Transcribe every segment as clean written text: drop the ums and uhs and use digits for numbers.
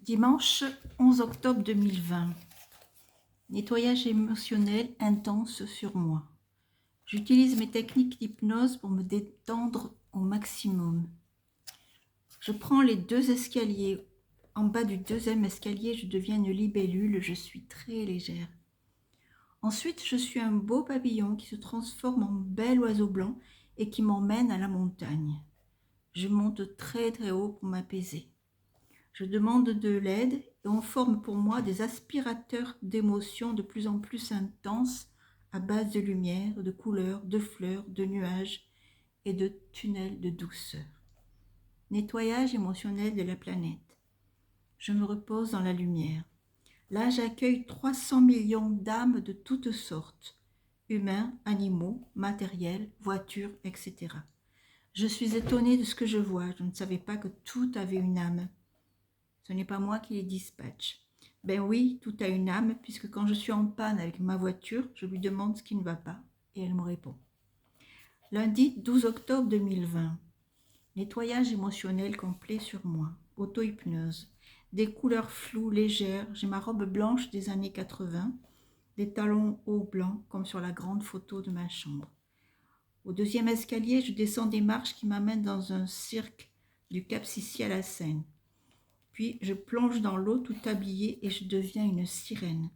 Dimanche 11 octobre 2020. Nettoyage émotionnel intense sur moi. J'utilise mes techniques d'hypnose pour me détendre au maximum. Je prends les 2 escaliers. En bas du 2e escalier, je deviens une libellule, je suis très légère. Ensuite, je suis un beau papillon qui se transforme en bel oiseau blanc et qui m'emmène à la montagne. Je monte très très haut pour m'apaiser. Je demande de l'aide et on forme pour moi des aspirateurs d'émotions de plus en plus intenses à base de lumière, de couleurs, de fleurs, de nuages et de tunnels de douceur. Nettoyage émotionnel de la planète. Je me repose dans la lumière. Là, j'accueille 300 millions d'âmes de toutes sortes, humains, animaux, matériels, voitures, etc. Je suis étonnée de ce que je vois. Je ne savais pas que tout avait une âme. Ce n'est pas moi qui les dispatche. Ben oui, tout a une âme, puisque quand je suis en panne avec ma voiture, je lui demande ce qui ne va pas, et elle me répond. Lundi 12 octobre 2020. Nettoyage émotionnel complet sur moi. Auto-hypnose. Des couleurs floues, légères. J'ai ma robe blanche des années 80, des talons hauts blancs, comme sur la grande photo de ma chambre. Au 2e escalier, je descends des marches qui m'amènent dans un cirque du Cap Sissi à la Seine. Puis je plonge dans l'eau tout habillée et je deviens une sirène.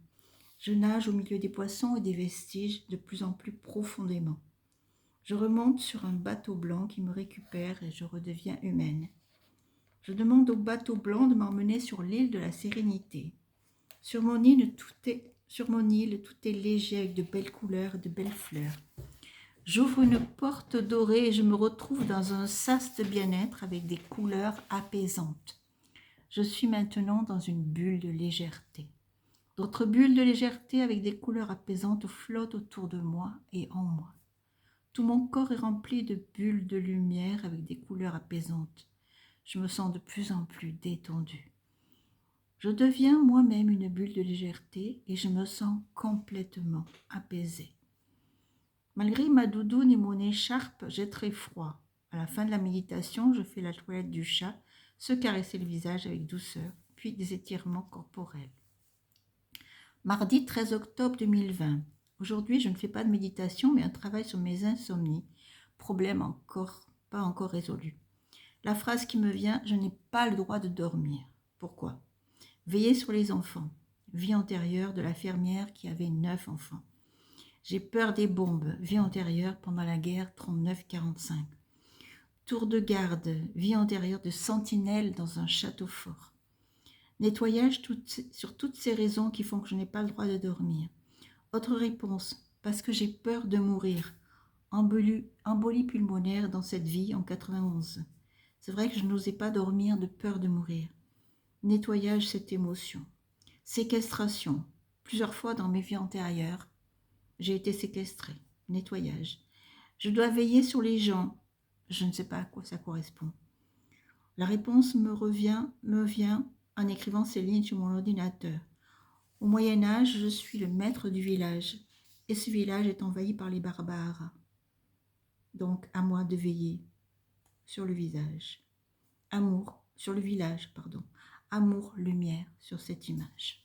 Je nage au milieu des poissons et des vestiges de plus en plus profondément. Je remonte sur un bateau blanc qui me récupère et je redeviens humaine. Je demande au bateau blanc de m'emmener sur l'île de la Sérénité. Sur mon île, tout est léger avec de belles couleurs et de belles fleurs. J'ouvre une porte dorée et je me retrouve dans un sas de bien-être avec des couleurs apaisantes. Je suis maintenant dans une bulle de légèreté. D'autres bulles de légèreté avec des couleurs apaisantes flottent autour de moi et en moi. Tout mon corps est rempli de bulles de lumière avec des couleurs apaisantes. Je me sens de plus en plus détendue. Je deviens moi-même une bulle de légèreté et je me sens complètement apaisée. Malgré ma doudoune et mon écharpe, j'ai très froid. À la fin de la méditation, je fais la toilette du chat, se caresser le visage avec douceur, puis des étirements corporels. Mardi 13 octobre 2020. Aujourd'hui, je ne fais pas de méditation, mais un travail sur mes insomnies. Problème pas encore résolu. La phrase qui me vient, je n'ai pas le droit de dormir. Pourquoi ? Veiller sur les enfants. Vie antérieure de la fermière qui avait 9 enfants. J'ai peur des bombes. Vie antérieure pendant la guerre 39-45. Tour de garde, vie antérieure de sentinelle dans un château fort. Nettoyage sur toutes ces raisons qui font que je n'ai pas le droit de dormir. Autre réponse, parce que j'ai peur de mourir. Embolie pulmonaire dans cette vie en 91. C'est vrai que je n'osais pas dormir de peur de mourir. Nettoyage cette émotion. Séquestration. Plusieurs fois dans mes vies antérieures, j'ai été séquestrée. Nettoyage. Je dois veiller sur les gens. Je ne sais pas à quoi ça correspond. La réponse me vient en écrivant ces lignes sur mon ordinateur. Au Moyen-Âge, je suis le maître du village, et ce village est envahi par les barbares. Donc, à moi de veiller sur le village. Amour, lumière sur cette image.